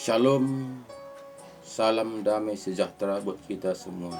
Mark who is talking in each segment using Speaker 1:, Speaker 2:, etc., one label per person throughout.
Speaker 1: Shalom, salam damai sejahtera buat kita semua.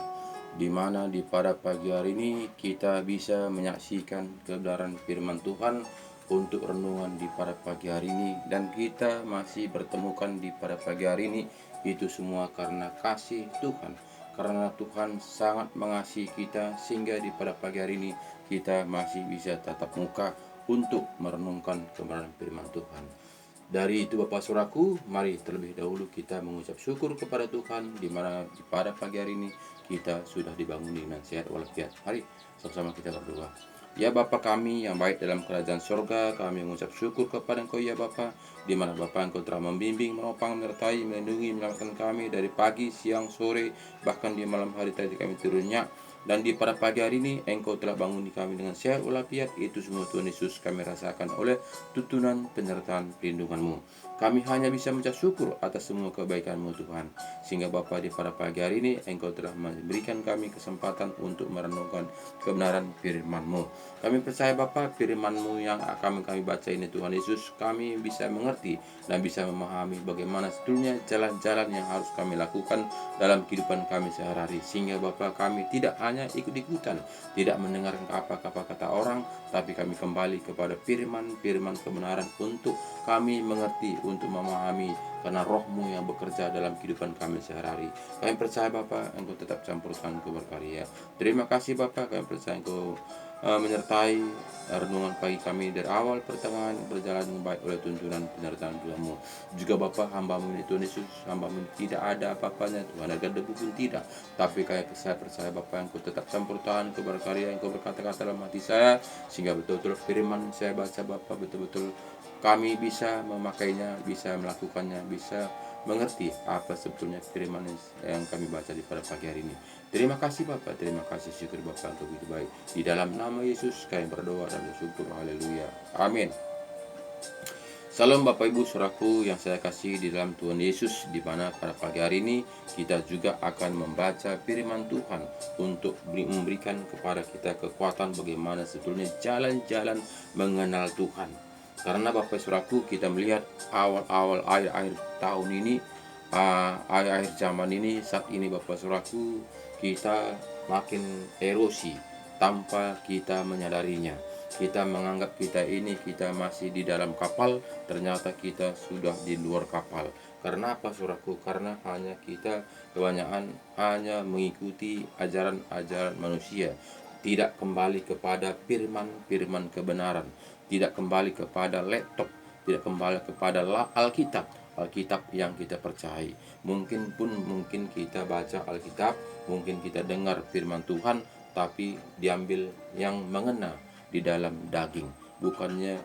Speaker 1: Di mana pada pagi hari ini kita bisa menyaksikan kebenaran firman Tuhan untuk renungan di pada pagi hari ini, dan kita masih bertemukan di pada pagi hari ini. Itu semua karena kasih Tuhan. Karena Tuhan sangat mengasihi kita sehingga di pada pagi hari ini kita masih bisa tatap muka untuk merenungkan kebenaran firman Tuhan. Dari itu Bapak Saudaraku, mari terlebih dahulu kita mengucap syukur kepada Tuhan di mana pada pagi hari ini kita sudah dibangun dengan sehat walafiat. Mari sama-sama kita berdoa. Ya Bapa kami yang baik dalam kerajaan surga, kami mengucap syukur kepada Engkau ya Bapa, di mana Bapa Engkau telah membimbing, menopang, menyertai, melindungi, menyelamatkan kami dari pagi, siang, sore, bahkan di malam hari tadi kami turunnya. Dan di pada pagi hari ini Engkau telah bangun di kami dengan sehat walafiat. Itu semua Tuhan Yesus kami rasakan oleh tuntunan penyertaan perlindungan-Mu. Kami hanya bisa mengucap syukur atas semua kebaikan-Mu Tuhan. Sehingga Bapa di pada pagi hari ini Engkau telah memberikan kami kesempatan untuk merenungkan kebenaran firman-Mu. Kami percaya Bapa, firman-Mu yang akan kami baca ini Tuhan Yesus, kami bisa mengerti dan bisa memahami bagaimana sebetulnya jalan-jalan yang harus kami lakukan dalam kehidupan kami sehari-hari. Sehingga Bapa kami tidak hanya ikut-ikutan, tidak mendengarkan apa-apa kata orang, tapi kami kembali kepada firman kebenaran untuk kami mengerti, untuk memahami, karena Roh-Mu yang bekerja dalam kehidupan kami sehari-hari. Kami percaya Bapa, Engkau tetap campur tangan Engkau berkarya. Terima kasih Bapa, kami percaya Engkau menyertai renungan pagi kami dari awal pertengahan berjalan dengan baik oleh tuntunan penyertaan Tuhan-Mu. Juga Bapa, hamba-Mu ini Tuhan Yesus, hamba-Mu tidak ada apa-apanya Tuhan, harga debu pun tidak, tapi saya percaya Bapa, Engkau tetap campur tangan, Engkau berkarya, Engkau berkata-kata dalam hati saya, sehingga betul-betul firman saya baca Bapa, betul-betul kami bisa memakainya, bisa melakukannya, bisa mengerti apa sebetulnya firman yang kami baca di pada pagi hari ini. Terima kasih Bapak, terima kasih, syukur Bapak untuk begitu baik. Di dalam nama Yesus kami berdoa dan bersyukur, haleluya, amin. Salam Bapak Ibu Saudaraku yang saya kasih di dalam Tuhan Yesus, di mana pada pagi hari ini kita juga akan membaca firman Tuhan untuk memberikan kepada kita kekuatan bagaimana sebetulnya jalan-jalan mengenal Tuhan. Karena Bapak Saudaraku, kita melihat awal-awal akhir-akhir tahun ini, akhir-akhir zaman ini, saat ini Bapak Saudaraku, kita makin erosi tanpa kita menyadarinya. Kita menganggap kita masih di dalam kapal, ternyata kita sudah di luar kapal. Karena apa Saudaraku? Karena hanya kita kebanyakan hanya mengikuti ajaran-ajaran manusia, tidak kembali kepada firman kebenaran, tidak kembali kepada laptop, tidak kembali kepada Alkitab yang kita percayai. Mungkin kita baca Alkitab, mungkin kita dengar firman Tuhan, tapi diambil yang mengena di dalam daging, bukannya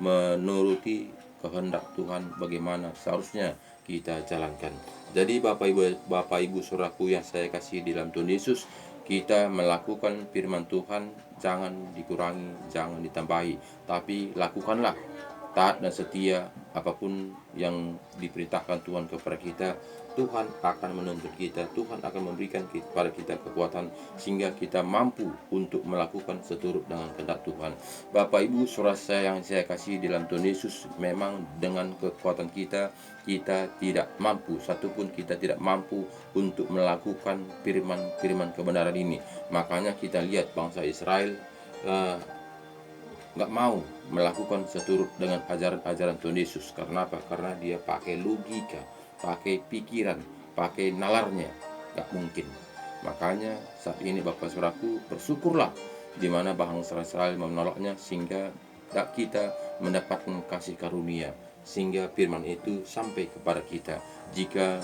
Speaker 1: menuruti kehendak Tuhan bagaimana seharusnya kita jalankan. Jadi Bapak Ibu Saudaraku yang saya kasih di dalam Tuhan Yesus, kita melakukan firman Tuhan jangan dikurangi, jangan ditambahi, tapi lakukanlah taat dan setia apapun yang diperintahkan Tuhan kepada kita. Tuhan akan menuntut kita, Tuhan akan memberikan kepada kita kekuatan sehingga kita mampu untuk melakukan seturut dengan kehendak Tuhan. Bapak Ibu saudara saya yang saya kasih di dalam Tuhan Yesus, memang dengan kekuatan kita tidak mampu, satupun kita tidak mampu untuk melakukan firman kebenaran ini. Makanya kita lihat bangsa Israel nggak mau melakukan seturut dengan ajaran Tuhan Yesus. Karena apa? Karena dia pakai logika, pakai pikiran, pakai nalarnya. Nggak mungkin. Makanya saat ini Bapak Saudaraku, bersyukurlah di mana bangsa Israel menolaknya, sehingga kita mendapatkan kasih karunia, sehingga firman itu sampai kepada kita. Jika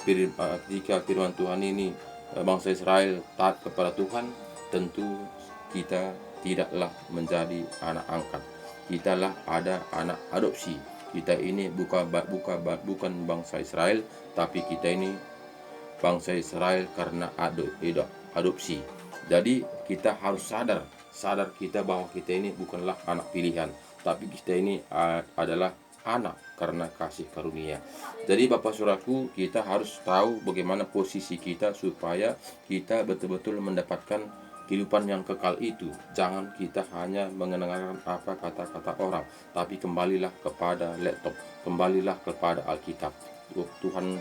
Speaker 1: firman Tuhan ini, bangsa Israel taat kepada Tuhan, tentu kita tidaklah menjadi anak angkat. Kitalah ada anak adopsi. Kita ini bukan bangsa Israel, tapi kita ini bangsa Israel karena adopsi. Jadi kita harus sadar kita bahwa kita ini bukanlah anak pilihan, tapi kita ini adalah anak karena kasih karunia. Jadi Bapak Saudaraku, kita harus tahu bagaimana posisi kita supaya kita betul-betul mendapatkan kehidupan yang kekal itu. Jangan kita hanya mendengarkan apa kata-kata orang, tapi kembalilah kepada laptop, kembalilah kepada Alkitab. Tuhan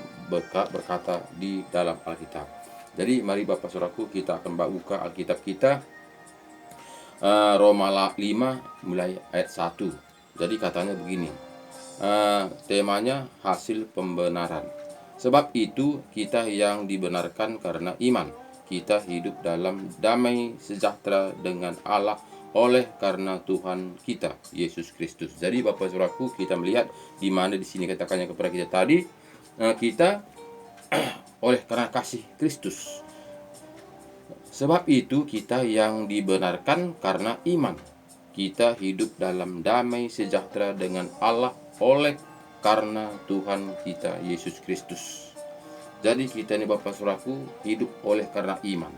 Speaker 1: berkata di dalam Alkitab. Jadi mari Bapak Saudaraku, kita akan buka Alkitab kita, Roma 5 mulai ayat 1. Jadi katanya begini, temanya hasil pembenaran. Sebab itu kita yang dibenarkan karena iman, kita hidup dalam damai sejahtera dengan Allah oleh karena Tuhan kita Yesus Kristus. Jadi Bapak Saudaraku, kita melihat di mana di sini katakannya kepada kita tadi, kita oleh karena kasih Kristus. Sebab itu kita yang dibenarkan karena iman, kita hidup dalam damai sejahtera dengan Allah oleh karena Tuhan kita Yesus Kristus. Jadi kita ini Bapak Saudaraku hidup oleh karena iman.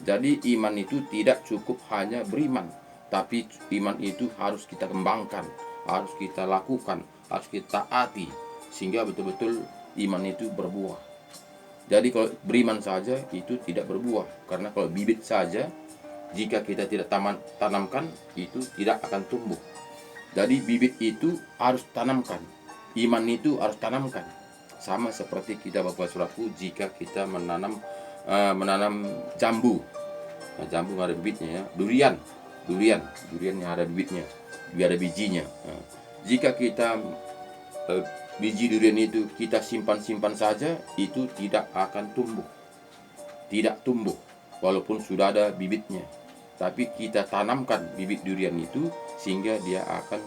Speaker 1: Jadi iman itu tidak cukup hanya beriman, tapi iman itu harus kita kembangkan, harus kita lakukan, harus kita taati, sehingga betul-betul iman itu berbuah. Jadi kalau beriman saja itu tidak berbuah, karena kalau bibit saja jika kita tidak tanamkan itu tidak akan tumbuh. Jadi bibit itu harus tanamkan, iman itu harus tanamkan. Sama seperti kita Bapak Saudaraku, jika kita menanam jambu. Nah, jambu ada bibitnya ya. Durian yang ada bibitnya, ada bijinya. Nah, jika kita biji durian itu kita simpan saja, itu tidak akan tumbuh. Tidak tumbuh walaupun sudah ada bibitnya. Tapi kita tanamkan bibit durian itu sehingga dia akan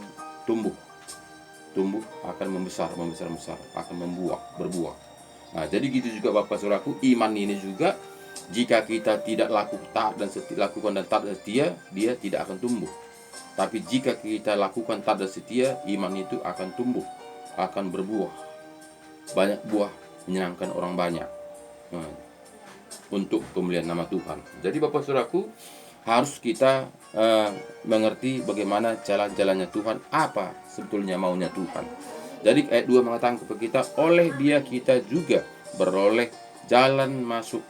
Speaker 1: tumbuh, akan membesar, akan berbuah. Nah, jadi gitu juga Bapak Saudaraku, iman ini juga jika kita tidak lakukan dan setia, dia tidak akan tumbuh. Tapi jika kita lakukan taat dan setia, iman itu akan tumbuh, akan berbuah, banyak buah, menyenangkan orang banyak, untuk kemuliaan nama Tuhan. Jadi Bapak Saudaraku, harus kita mengerti bagaimana jalan-jalannya Tuhan, apa sebetulnya maunya Tuhan. Jadi ayat 2 mengatakan kepada kita, oleh Dia kita juga beroleh jalan masuk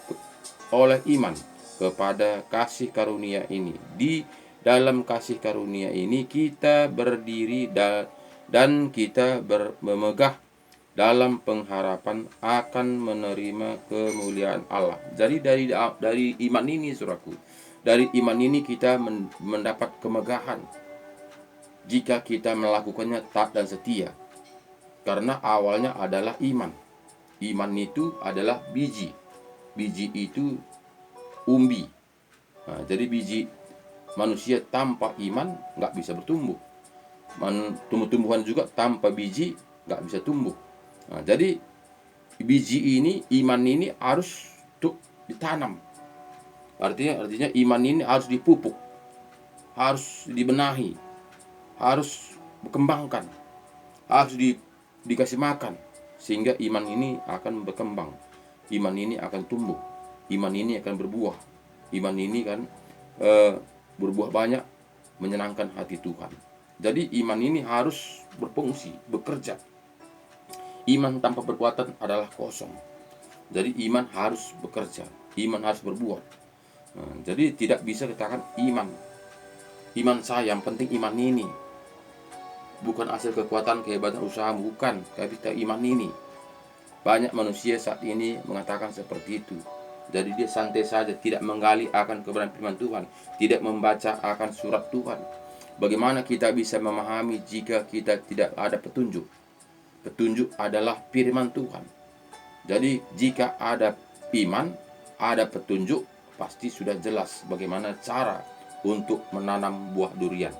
Speaker 1: oleh iman kepada kasih karunia ini. Di dalam kasih karunia ini kita berdiri dan kita memegah dalam pengharapan akan menerima kemuliaan Allah. Jadi dari iman ini, saudaraku, dari iman ini kita mendapat kemegahan jika kita melakukannya taat dan setia. Karena awalnya adalah iman. Iman itu adalah biji. Biji itu umbi. Nah, jadi biji manusia tanpa iman nggak bisa bertumbuh. Tumbuh-tumbuhan juga tanpa biji nggak bisa tumbuh. Nah, jadi biji ini, iman ini harus ditanam. Artinya iman ini harus dipupuk, harus dibenahi, harus dikembangkan, harus dikasih makan, sehingga iman ini akan berkembang, iman ini akan tumbuh, iman ini akan berbuah, iman ini kan berbuah banyak, menyenangkan hati Tuhan. Jadi iman ini harus berfungsi, bekerja. Iman tanpa perbuatan adalah kosong. Jadi iman harus bekerja, iman harus berbuat. Nah, jadi tidak bisa katakan iman saya, yang penting iman ini, bukan hasil kekuatan, kehebatan, usaha, bukan, tapi iman ini. Banyak manusia saat ini mengatakan seperti itu. Jadi dia santai saja, tidak menggali akan kebenaran firman Tuhan, tidak membaca akan surat Tuhan. Bagaimana kita bisa memahami jika kita tidak ada petunjuk? Petunjuk adalah firman Tuhan. Jadi jika ada iman, ada petunjuk, pasti sudah jelas bagaimana cara untuk menanam buah durian.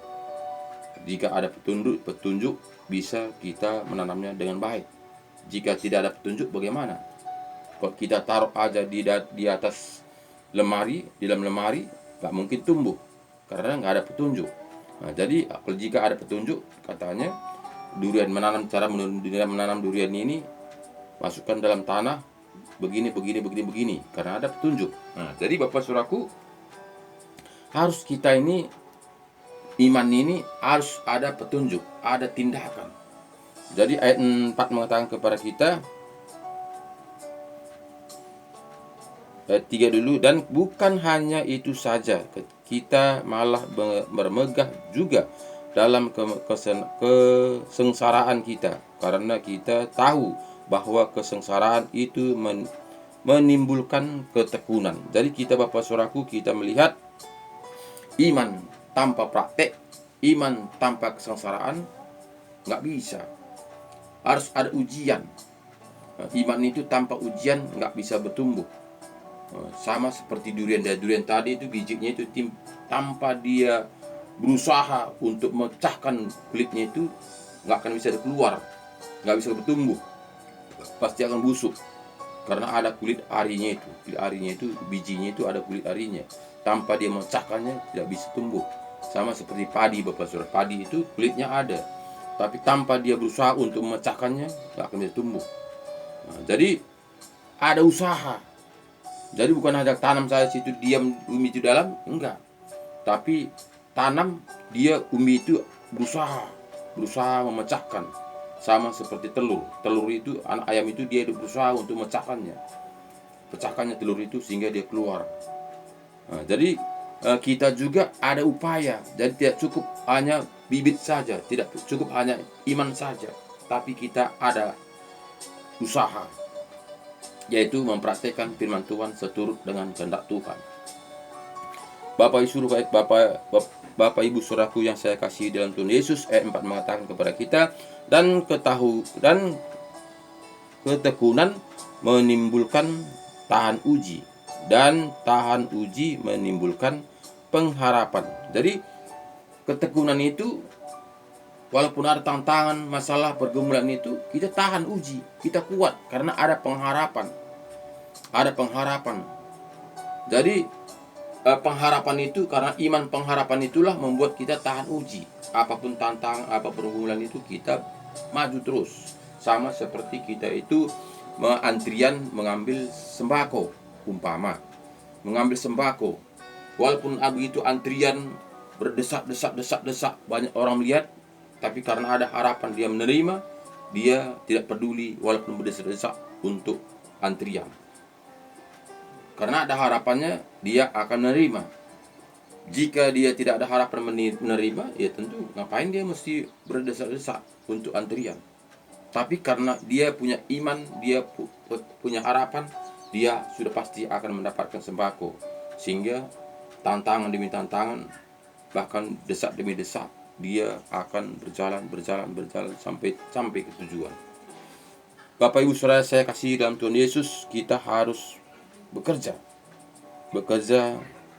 Speaker 1: Jika ada petunjuk bisa kita menanamnya dengan baik. Jika tidak ada petunjuk, bagaimana? Kalau kita taruh aja di atas lemari, di dalam lemari, nggak mungkin tumbuh karena nggak ada petunjuk. Nah, jadi kalau jika ada petunjuk, katanya cara menanam durian ini, masukkan dalam tanah begini karena ada petunjuk. Nah, jadi Bapak Saudaraku, harus kita ini, iman ini harus ada petunjuk, ada tindakan. Jadi ayat 4 mengatakan kepada kita, ayat 3 dulu. Dan bukan hanya itu saja, kita malah bermegah juga dalam kesengsaraan kita, karena kita tahu bahwa kesengsaraan itu menimbulkan ketekunan. Jadi kita, Bapak Saudaraku, kita melihat iman tanpa praktek, iman tanpa kesengsaraan nggak bisa. Harus ada ujian. Iman itu tanpa ujian nggak bisa bertumbuh. Sama seperti durian. Durian tadi itu bijinya itu tanpa dia berusaha untuk memecahkan kulitnya itu nggak akan bisa keluar, nggak bisa bertumbuh, pasti akan busuk karena ada kulit arinya itu. Kulit arinya itu, bijinya itu ada kulit arinya. Tanpa dia memecahkannya tidak bisa tumbuh. Sama seperti padi, Bapak Saudara. Padi itu kulitnya ada, tapi tanpa dia berusaha untuk memecahkannya nggak akan bisa tumbuh. Jadi ada usaha. Jadi bukan hanya tanam saja situ diam, umbi itu dalam, enggak. Tapi tanam, dia umbi itu berusaha memecahkan. Sama seperti telur. Telur itu, anak ayam itu dia berusaha untuk memecahkannya. Pecahkannya telur itu sehingga dia keluar. Jadi kita juga ada upaya. Jadi tidak cukup hanya bibit saja, tidak cukup hanya iman saja, tapi kita ada usaha, yaitu mempraktekkan firman Tuhan seturut dengan kehendak Tuhan. Bapak Ibu Saudaraku yang saya kasih dalam Tuhan Yesus, ayat 4 mengatakan kepada kita, dan ketekunan menimbulkan tahan uji, dan tahan uji menimbulkan pengharapan. Jadi ketekunan itu, walaupun ada tantangan, masalah, pergumulan itu, kita tahan uji, kita kuat karena ada pengharapan. Ada pengharapan. Jadi pengharapan itu, karena iman pengharapan itulah membuat kita tahan uji. Apapun tantangan, apa pergumulan itu, kita maju terus. Sama seperti kita itu antrian mengambil sembako, umpama mengambil sembako. Walaupun begitu antrian berdesak-desak, banyak orang melihat, tapi karena ada harapan dia menerima, dia tidak peduli walaupun berdesak-desak untuk antrian. Karena ada harapannya, dia akan menerima. Jika dia tidak ada harapan menerima, ya tentu ngapain dia mesti berdesak-desak untuk antrian. Tapi karena dia punya iman, dia punya harapan, dia sudah pasti akan mendapatkan sembako. Sehingga tantangan demi tantangan, bahkan desak demi desak, dia akan berjalan sampai ke tujuan. Bapak Ibu Saudara saya kasih dalam Tuhan Yesus, kita harus bekerja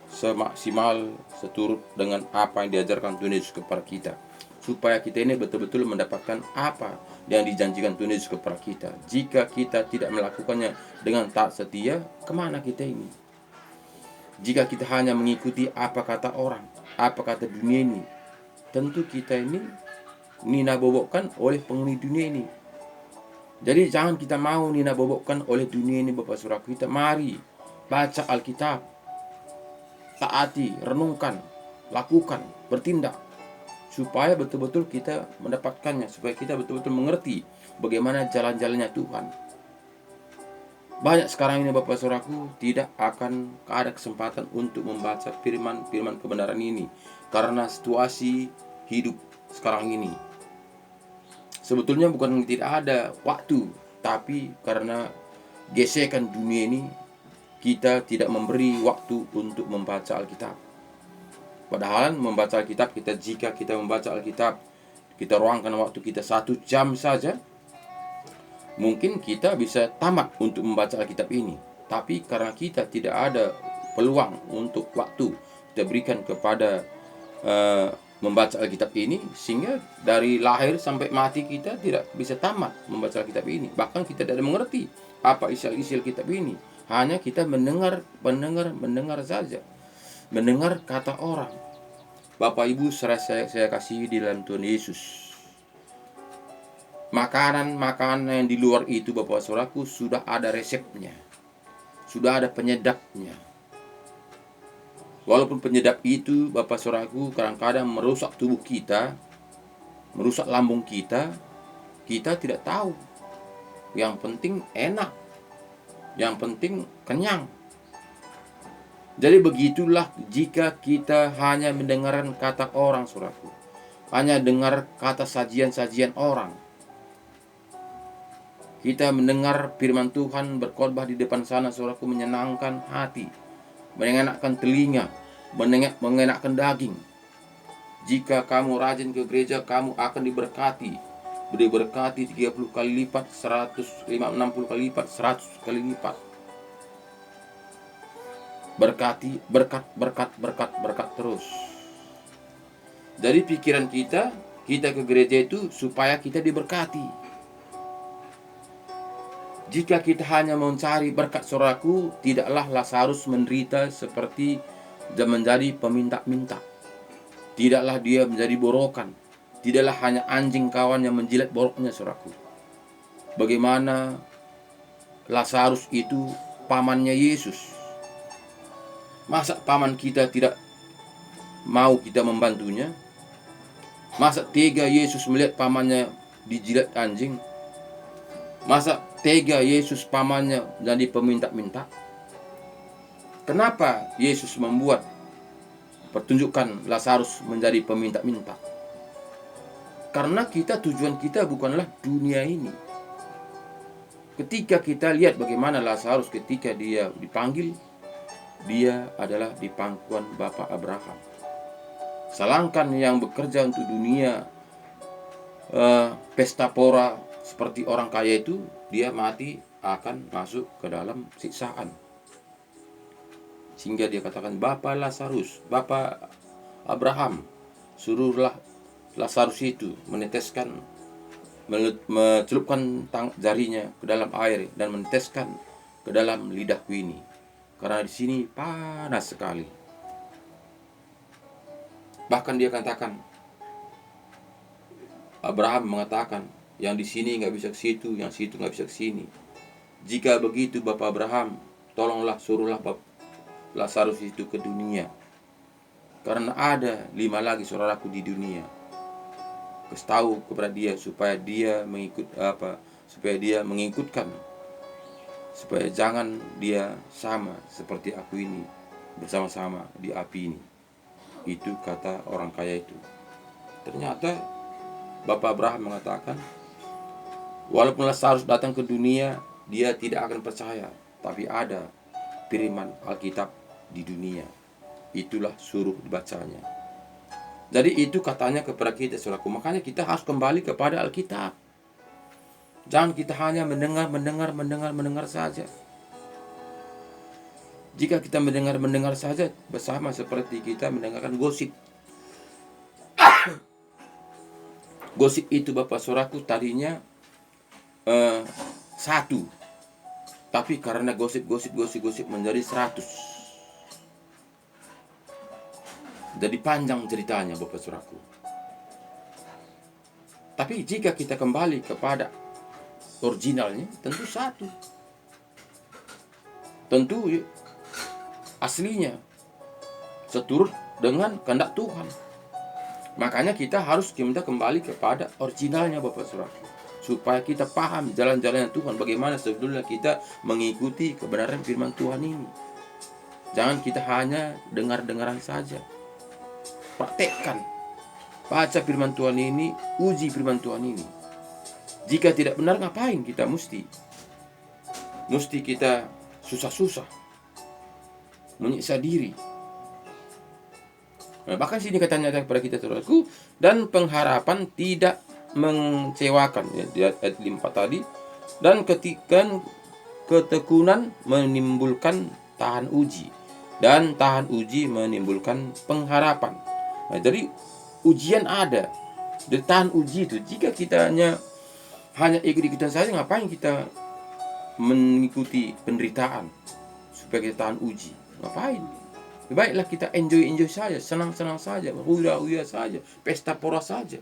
Speaker 1: semaksimal seturut dengan apa yang diajarkan Tuhan Yesus kepada kita, supaya kita ini betul-betul mendapatkan apa yang dijanjikan Tuhan Yesus kepada kita. Jika kita tidak melakukannya dengan taat setia, kemana kita ini? Jika kita hanya mengikuti apa kata orang, apa kata dunia ini, tentu kita ini nina bobokkan oleh penghuni dunia ini. Jadi jangan kita mau nina bobokkan oleh dunia ini, Bapak Saudaraku. Kita mari baca Alkitab, taati, renungkan, lakukan, bertindak, supaya betul-betul kita mendapatkannya, supaya kita betul-betul mengerti bagaimana jalan-jalannya Tuhan. Banyak sekarang ini, Bapak Saudaraku, tidak akan ada kesempatan untuk membaca firman kebenaran ini karena situasi hidup sekarang ini. Sebetulnya bukan tidak ada waktu, tapi karena gesekan dunia ini, kita tidak memberi waktu untuk membaca Alkitab. Padahal membaca Alkitab, jika kita membaca Alkitab, kita ruangkan waktu kita 1 jam saja, mungkin kita bisa tamat untuk membaca Alkitab ini. Tapi karena kita tidak ada peluang untuk waktu kita berikan kepada membaca Alkitab ini, sehingga dari lahir sampai mati kita tidak bisa tamat membaca Alkitab ini. Bahkan kita tidak mengerti apa isi Alkitab ini. Hanya kita mendengar saja, mendengar kata orang. Bapak Ibu saya kasih di dalam Tuhan Yesus, makanan yang di luar itu, Bapak Saudaraku, sudah ada resepnya, sudah ada penyedapnya. Walaupun penyedap itu, Bapak Saudaraku, kadang-kadang merusak tubuh kita, merusak lambung kita, kita tidak tahu. Yang penting enak, yang penting kenyang. Jadi begitulah jika kita hanya mendengarkan kata orang, saudaraku. Hanya dengar kata sajian-sajian orang. Kita mendengar firman Tuhan berkhotbah di depan sana, saudaraku, menyenangkan hati, mengenakan telinga, mengenakan daging. Jika kamu rajin ke gereja, kamu akan diberkati. Diberkati 30 kali lipat, 160 kali lipat, 100 kali lipat. Berkati, berkat terus. Jadi pikiran kita ke gereja itu supaya kita diberkati. Jika kita hanya mencari berkat, saudaraku, tidaklah Lazarus menderita seperti menjadi peminta-minta. Tidaklah dia menjadi borokan. Tidaklah hanya anjing kawan yang menjilat boroknya, saudaraku. Bagaimana Lazarus itu pamannya Yesus. Masa paman kita tidak mau kita membantunya? Masa tega Yesus melihat pamannya dijilat anjing? Masa tega Yesus pamannya jadi peminta-minta? Kenapa Yesus membuat pertunjukan Lazarus menjadi peminta-minta? Karena tujuan kita bukanlah dunia ini. Ketika kita lihat bagaimana Lazarus ketika dia dipanggil, dia adalah di pangkuan Bapak Abraham. Sedangkan yang bekerja untuk dunia pesta pora seperti orang kaya itu, dia mati akan masuk ke dalam siksaan. Sehingga dia katakan, Bapak Lazarus, Bapak Abraham, suruhlah Lazarus itu mencelupkan jarinya ke dalam air dan meneteskan ke dalam lidahku ini, karena di sini panas sekali. Bahkan dia katakan, Abraham mengatakan, yang di sini nggak bisa ke situ, yang situ nggak bisa ke sini. Jika begitu Bapak Abraham, tolonglah suruhlah Lazarus itu ke dunia, karena ada 5 lagi saudaraku di dunia. Kasih tahu kepada dia supaya dia mengikutkan, supaya jangan dia sama seperti aku ini, bersama-sama di api ini. Itu kata orang kaya itu. Ternyata Bapak Abraham mengatakan, walaupun Lazarus datang ke dunia, dia tidak akan percaya, tapi ada firman Alkitab di dunia. Itulah suruh dibacanya. Jadi itu katanya kepada kita, saudaraku. Makanya kita harus kembali kepada Alkitab. Jangan kita hanya mendengar saja. Jika kita mendengar saja, bersama seperti kita mendengarkan gosip. Gosip itu Bapak Saudaraku tadinya 1, tapi karena gosip menjadi 100. Jadi panjang ceritanya Bapak Saudaraku. Tapi jika kita kembali kepada originalnya, tentu 1. Tentu aslinya seturut dengan kehendak Tuhan. Makanya kita harus kembali kepada originalnya Bapak Saudaraku, supaya kita paham jalan-jalannya Tuhan, bagaimana sebetulnya kita mengikuti kebenaran firman Tuhan ini. Jangan kita hanya dengar-dengaran saja. Praktekkan. Baca firman Tuhan ini, uji firman Tuhan ini. Jika tidak benar, ngapain kita mesti kita susah-susah menyiksa diri. Nah, bahkan sini katanya kepada kita, saudaraku, dan pengharapan tidak mengecewakan, ya, di ayat 5 tadi. Dan ketekunan menimbulkan tahan uji, dan tahan uji menimbulkan pengharapan. Nah, jadi ujian ada, dan tahan uji itu. Jika kita hanya ikut-ikutan saja, ngapain kita mengikuti penderitaan supaya kita tahan uji? Ngapain? Baiklah kita enjoy saja, senang-senang saja, huya-huya saja, pesta pora saja.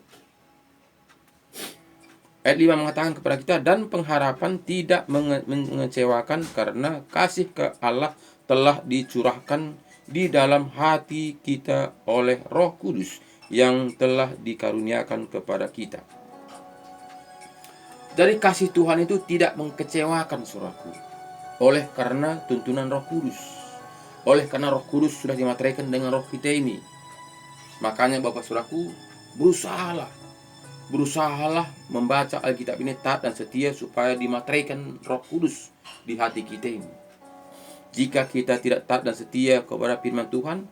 Speaker 1: Ayat 5 mengatakan kepada kita, dan pengharapan tidak mengecewakan, karena kasih ke Allah telah dicurahkan di dalam hati kita oleh Roh Kudus yang telah dikaruniakan kepada kita. Jadi kasih Tuhan itu tidak mengecewakan, saudaraku, oleh karena tuntunan Roh Kudus. Oleh karena Roh Kudus sudah dimateraikan dengan roh kita ini. Makanya Bapak Saudaraku, berusahalah membaca Alkitab ini taat dan setia supaya dimateraikan Roh Kudus di hati kita ini. Jika kita tidak taat dan setia kepada firman Tuhan,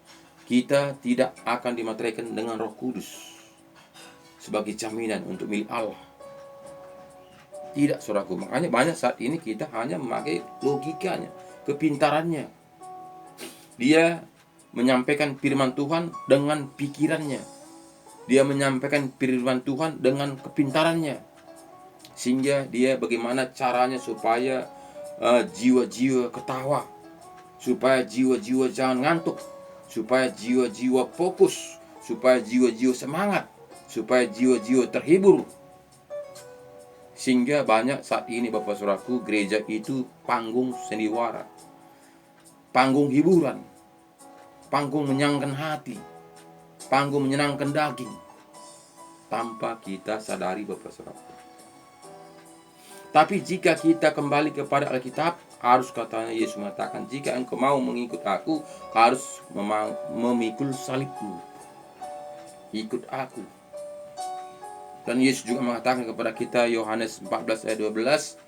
Speaker 1: kita tidak akan dimateraikan dengan Roh Kudus sebagai jaminan untuk milik Allah. Tidak, saudaraku. Makanya banyak saat ini kita hanya memakai logikanya, kepintarannya. Dia menyampaikan firman Tuhan dengan pikirannya. Dia menyampaikan firman Tuhan dengan kepintarannya. Sehingga dia bagaimana caranya supaya jiwa-jiwa ketawa, supaya jiwa-jiwa jangan ngantuk, supaya jiwa-jiwa fokus, supaya jiwa-jiwa semangat, supaya jiwa-jiwa terhibur. Sehingga banyak saat ini Bapak Saudaraku, gereja itu panggung sandiwara, panggung hiburan, panggung menyenangkan hati, panggung menyenangkan daging, tanpa kita sadari Bapak Saudaraku. Tapi jika kita kembali kepada Alkitab, harus katanya Yesus mengatakan, jika engkau mau mengikut aku, harus memikul salibmu. Ikut aku. Dan Yesus juga mengatakan kepada kita, Yohanes 14 ayat 12,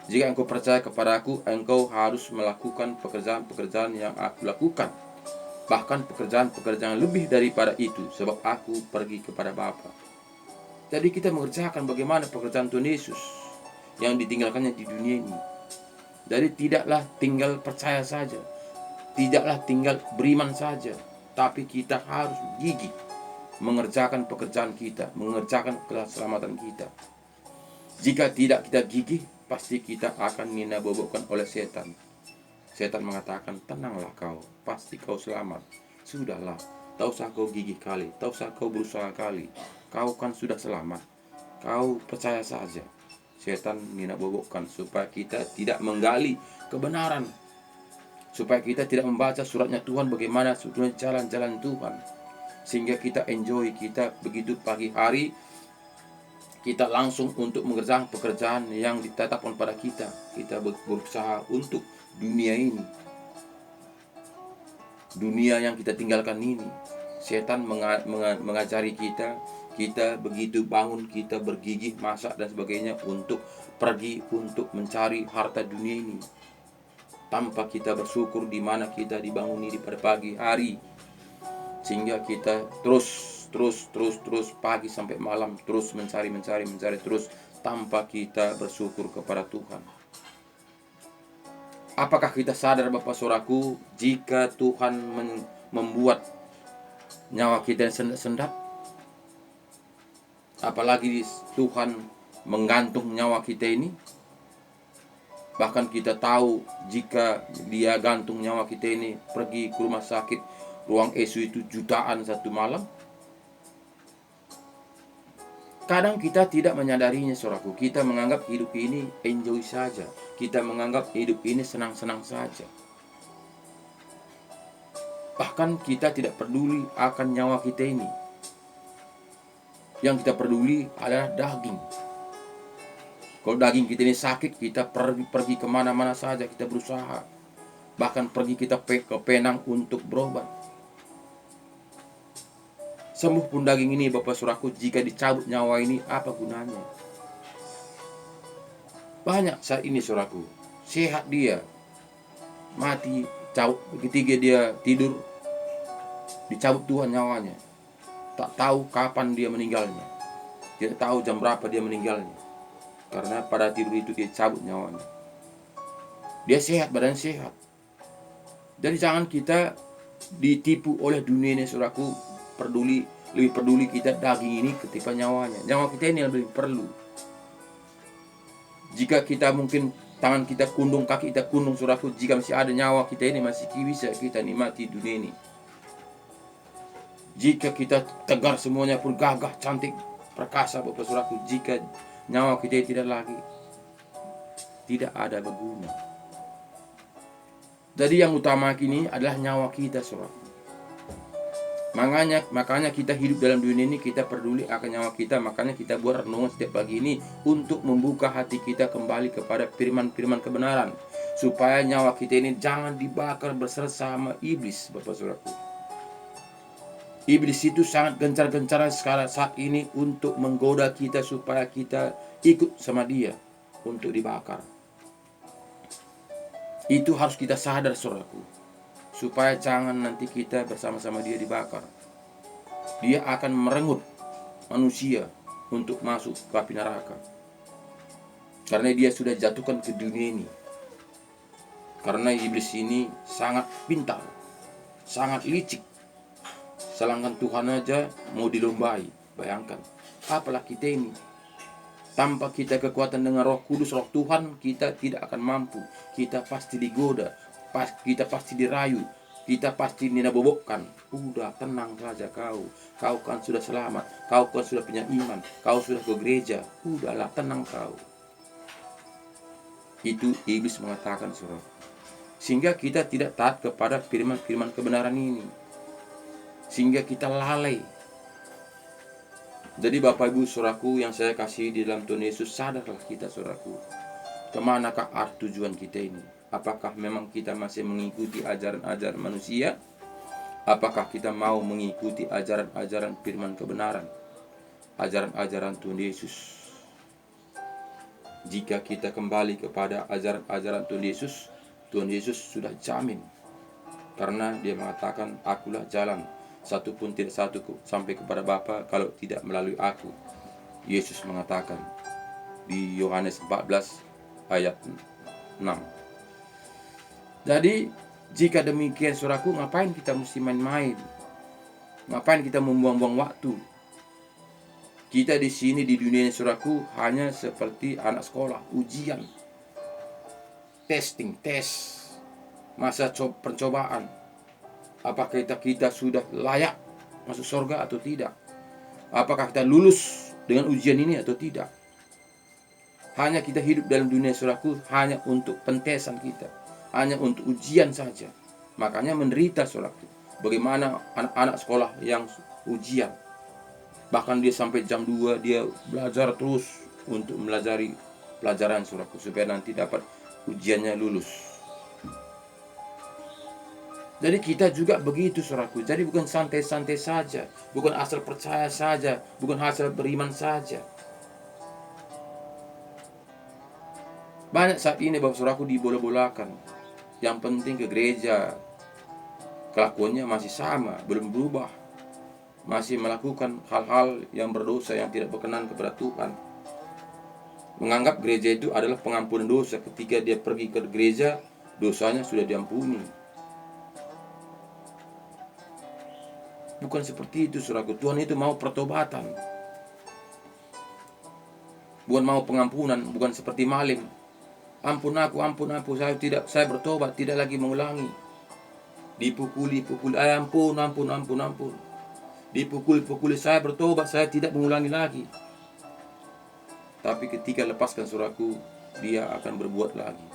Speaker 1: jika engkau percaya kepada aku, engkau harus melakukan pekerjaan-pekerjaan yang aku lakukan. Bahkan pekerjaan-pekerjaan lebih daripada itu, sebab aku pergi kepada Bapa. Jadi kita mengerjakan bagaimana pekerjaan Tuhan Yesus yang ditinggalkannya di dunia ini. Jadi tidaklah tinggal percaya saja, tidaklah tinggal beriman saja, tapi kita harus gigih mengerjakan pekerjaan kita, mengerjakan keselamatan kita. Jika tidak kita gigih, pasti kita akan minabobokkan oleh setan. Setan mengatakan, tenanglah kau, pasti kau selamat. Sudahlah, tak usah kau gigih kali, tak usah kau berusaha kali, kau kan sudah selamat, kau percaya saja. Setan minabobokkan supaya kita tidak menggali kebenaran, supaya kita tidak membaca suratnya Tuhan, bagaimana sebetulnya jalan-jalan Tuhan, sehingga kita enjoy, kita begitu pagi hari kita langsung untuk mengerjakan pekerjaan yang ditetapkan pada kita. Kita berusaha untuk dunia ini, dunia yang kita tinggalkan ini. Setan mengajari kita begitu bangun, kita bergigih masak dan sebagainya untuk pergi untuk mencari harta dunia ini, tanpa kita bersyukur di mana kita dibangun ini pada pagi hari, sehingga kita terus pagi sampai malam terus mencari terus, tanpa kita bersyukur kepada Tuhan. Apakah kita sadar Bapak Saudaraku, jika Tuhan membuat nyawa kita sendat-sendat, apalagi Tuhan menggantung nyawa kita ini. Bahkan kita tahu jika dia gantung nyawa kita ini, pergi ke rumah sakit, ruang ICU itu jutaan satu malam. Kadang kita tidak menyadarinya, saudaraku. Kita menganggap hidup ini enjoy saja. Kita menganggap hidup ini senang-senang saja. Bahkan kita tidak peduli akan nyawa kita ini. Yang kita peduli adalah daging. Kalau daging kita ini sakit, kita pergi kemana-mana saja, kita berusaha. Bahkan pergi kita ke Penang untuk berobat. Sembuh pun daging ini Bapak Saudaraku, jika dicabut nyawa ini, apa gunanya? Banyak saat ini Saudaraku, sehat dia, mati, cabut, ketiga dia tidur, dicabut Tuhan nyawanya. Tak tahu kapan dia meninggalnya, tidak tahu jam berapa dia meninggalnya, karena pada tidur itu dia cabut nyawanya. Dia sehat, badan sehat. Jadi jangan kita ditipu oleh dunia ini Saudaraku, lebih peduli kita daging ini ketimbang nyawanya. Nyawa kita ini lebih perlu. Jika kita mungkin tangan kita kundung, kaki kita kundung Saudaraku, jika masih ada nyawa kita ini, masih bisa kita nikmati dunia ini. Jika kita tegar semuanya pun gagah, cantik, perkasa Bapak Saudaraku, jika nyawa kita tidak lagi, tidak ada berguna. Jadi yang utama kini adalah nyawa kita Saudaraku. Makanya kita hidup dalam dunia ini, kita peduli akan nyawa kita. Makanya kita buat renungan setiap pagi ini untuk membuka hati kita kembali kepada firman-firman kebenaran, supaya nyawa kita ini jangan dibakar bersama iblis, Bapak Saudaraku. Iblis itu sangat gencar-gencarnya sekarang saat ini untuk menggoda kita supaya kita ikut sama dia untuk dibakar. Itu harus kita sadar, saudaraku, supaya jangan nanti kita bersama-sama dia dibakar. Dia akan merenggut manusia untuk masuk ke api neraka, karena dia sudah jatuhkan ke dunia ini. Karena iblis ini sangat pintar, sangat licik. Sedangkan Tuhan aja mau dilombai. Bayangkan, apalah kita ini. Tanpa kita kekuatan dengan Roh Kudus, Roh Tuhan, kita tidak akan mampu. Kita pasti digoda, kita pasti dirayu, kita pasti dinabobokkan. Udah, tenang saja kau. Kau kan sudah selamat, kau kan sudah punya iman, kau sudah ke gereja. Udahlah, tenang kau. Itu iblis mengatakan, saudara. Sehingga kita tidak taat kepada firman-firman kebenaran ini, sehingga kita lalai. Jadi Bapak Ibu saudaraku yang saya kasih di dalam Tuhan Yesus, sadarlah kita saudaraku, kemanakah arti tujuan kita ini? Apakah memang kita masih mengikuti ajaran-ajaran manusia? Apakah kita mau mengikuti ajaran-ajaran firman kebenaran, ajaran-ajaran Tuhan Yesus? Jika kita kembali kepada ajaran-ajaran Tuhan Yesus sudah jamin, karena dia mengatakan, akulah jalan, satupun tidak satu sampai kepada Bapa kalau tidak melalui aku. Yesus mengatakan di Yohanes 14 ayat 6. Jadi jika demikian saudaraku, ngapain kita mesti main-main? Ngapain kita membuang-buang waktu? Kita di sini di dunia ini saudaraku hanya seperti anak sekolah, ujian, testing, tes, masa percobaan. Apakah kita sudah layak masuk surga atau tidak? Apakah kita lulus dengan ujian ini atau tidak? Hanya kita hidup dalam dunia saudaraku hanya untuk pentesan kita, hanya untuk ujian saja. Makanya menderita saudaraku. Bagaimana anak-anak sekolah yang ujian, bahkan dia sampai jam 2 dia belajar terus untuk melajari pelajaran saudaraku, supaya nanti dapat ujiannya lulus. Jadi kita juga begitu saudaraku. Jadi bukan santai-santai saja, bukan asal percaya saja, bukan asal beriman saja. Banyak saat ini Bapak saudaraku dibola-bolakan. Yang penting ke gereja, kelakuannya masih sama, belum berubah, masih melakukan hal-hal yang berdosa, yang tidak berkenan kepada Tuhan. Menganggap gereja itu adalah pengampunan dosa. Ketika dia pergi ke gereja, dosanya sudah diampuni. Bukan seperti itu saudaraku. Tuhan itu mau pertobatan, bukan mau pengampunan. Bukan seperti maling, ampun aku, saya bertobat, tidak lagi mengulangi. Dipukuli, ampun. Dipukuli, saya bertobat, saya tidak mengulangi lagi. Tapi ketika lepaskan saudaraku, dia akan berbuat lagi.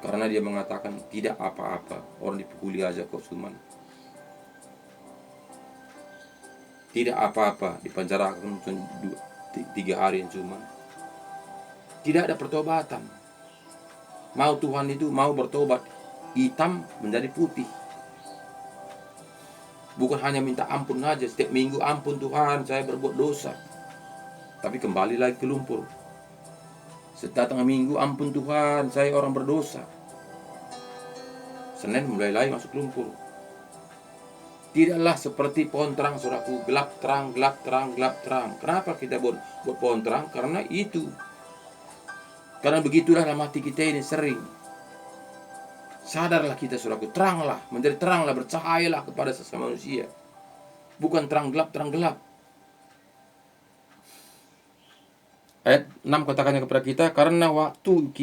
Speaker 1: Karena dia mengatakan tidak apa-apa, orang dipukuli aja kok cuman. Tidak apa-apa, dipenjarakan 3 hari cuma. Tidak ada pertobatan. Mau Tuhan itu mau bertobat, hitam menjadi putih. Bukan hanya minta ampun saja, setiap minggu ampun Tuhan, saya berbuat dosa. Tapi kembali lagi ke lumpur. Setiap tengah minggu ampun Tuhan, saya orang berdosa. Senin mulai lagi masuk lumpur. Tidaklah seperti pohon terang saudaraku, gelap terang. Kenapa kita buat pohon terang? Karena itu. Karena begitulah dalam hati kita ini sering. Sadarlah kita saudaraku, teranglah, menjadi teranglah, bercahayalah kepada sesama manusia. Bukan terang gelap. Ayat 6 katakannya kepada kita, karena waktu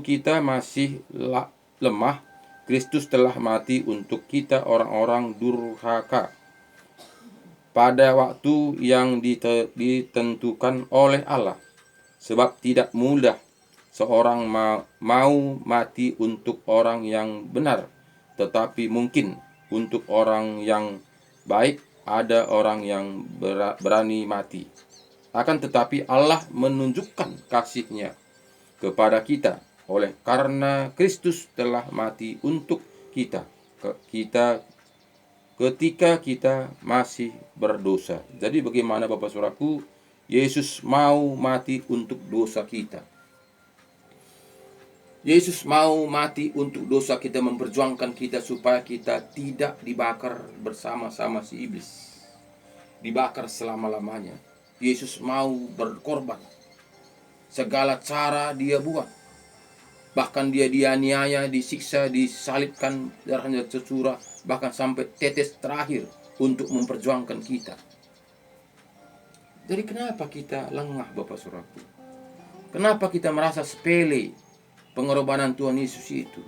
Speaker 1: kita masih lemah, Kristus telah mati untuk kita orang-orang durhaka. Pada waktu yang ditentukan oleh Allah. Sebab tidak mudah seorang mau mati untuk orang yang benar, tetapi mungkin untuk orang yang baik ada orang yang berani mati. Akan tetapi Allah menunjukkan kasih-Nya kepada kita oleh karena Kristus telah mati untuk kita. Ketika kita masih berdosa. Jadi bagaimana Bapak Saudaraku? Yesus mau mati untuk dosa kita. Yesus mau mati untuk dosa kita, memperjuangkan kita supaya kita tidak dibakar bersama-sama si iblis. Dibakar selama-lamanya. Yesus mau berkorban. Segala cara dia buat. Bahkan dia dianiaya, disiksa, disalibkan, darahnya tercurah, bahkan sampai tetes terakhir untuk memperjuangkan kita. Jadi kenapa kita lengah, Bapak Saudaraku? Kenapa kita merasa sepele pengorbanan Tuhan Yesus itu?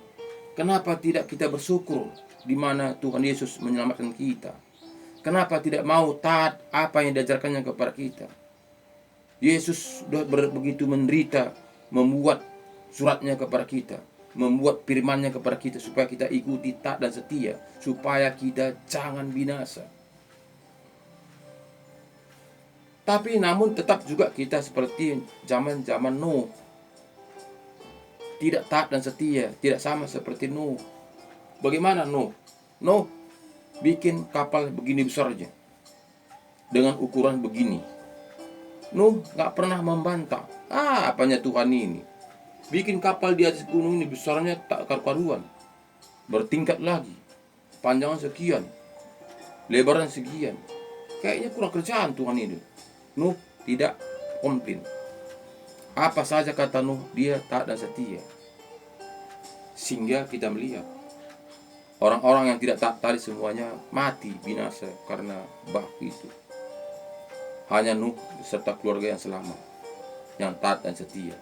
Speaker 1: Kenapa tidak kita bersyukur di mana Tuhan Yesus menyelamatkan kita? Kenapa tidak mau taat apa yang diajarkannya kepada kita? Yesus sudah begitu menderita, membuat suratnya kepada kita, membuat firman-Nya kepada kita supaya kita ikuti, taat dan setia, supaya kita jangan binasa. Tapi namun tetap juga kita seperti zaman-zaman Nuh, tidak taat dan setia, tidak sama seperti Nuh. Bagaimana Nuh? Nuh bikin kapal begini besarnya, dengan ukuran begini. Nuh gak pernah membantah. Apanya Tuhan ini? Bikin kapal di atas gunung ini besarnya tak karu-karuan, bertingkat lagi, panjangnya sekian, lebaran sekian. Kayaknya kurang kerjaan Tuhan ini. Nuh tidak komplain. Apa saja kata Nuh, dia taat dan setia. Sehingga kita melihat orang-orang yang tidak taat tadi semuanya mati binasa karena bah itu. Hanya Nuh serta keluarga yang selamat, yang taat dan setia.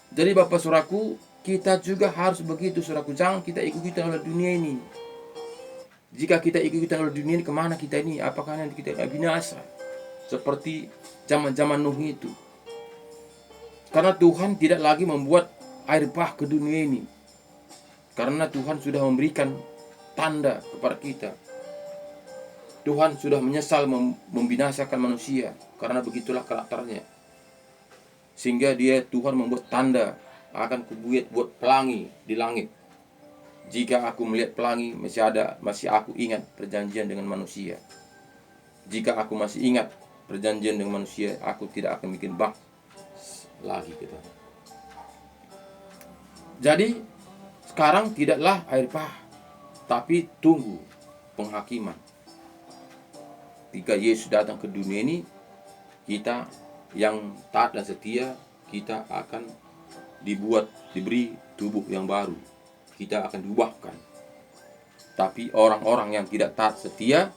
Speaker 1: Jadi Bapak Saudaraku, kita juga harus begitu Saudaraku. Jangan kita ikut-ikutan oleh dunia ini. Jika kita ikut-ikutan oleh dunia ini, kemana kita ini? Apakah nanti kita binasa? Seperti zaman-zaman Nuh itu. Karena Tuhan tidak lagi membuat air bah ke dunia ini. Karena Tuhan sudah memberikan tanda kepada kita. Tuhan sudah menyesal membinasakan manusia. Karena begitulah karakternya. Sehingga Tuhan membuat tanda, akan buat pelangi di langit. Jika aku melihat pelangi, masih aku ingat perjanjian dengan manusia. Jika aku masih ingat perjanjian dengan manusia, aku tidak akan bikin bah lagi kita. Jadi sekarang tidaklah air bah, tapi tunggu penghakiman. Ketika Yesus datang ke dunia ini, kita yang taat dan setia, kita akan diberi tubuh yang baru. Kita akan diubahkan. Tapi orang-orang yang tidak taat setia,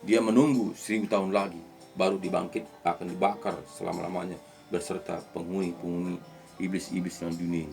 Speaker 1: dia menunggu 1000 tahun lagi, baru dibangkit, akan dibakar selama-lamanya beserta penghuni-penghuni iblis-iblis yang dunia ini.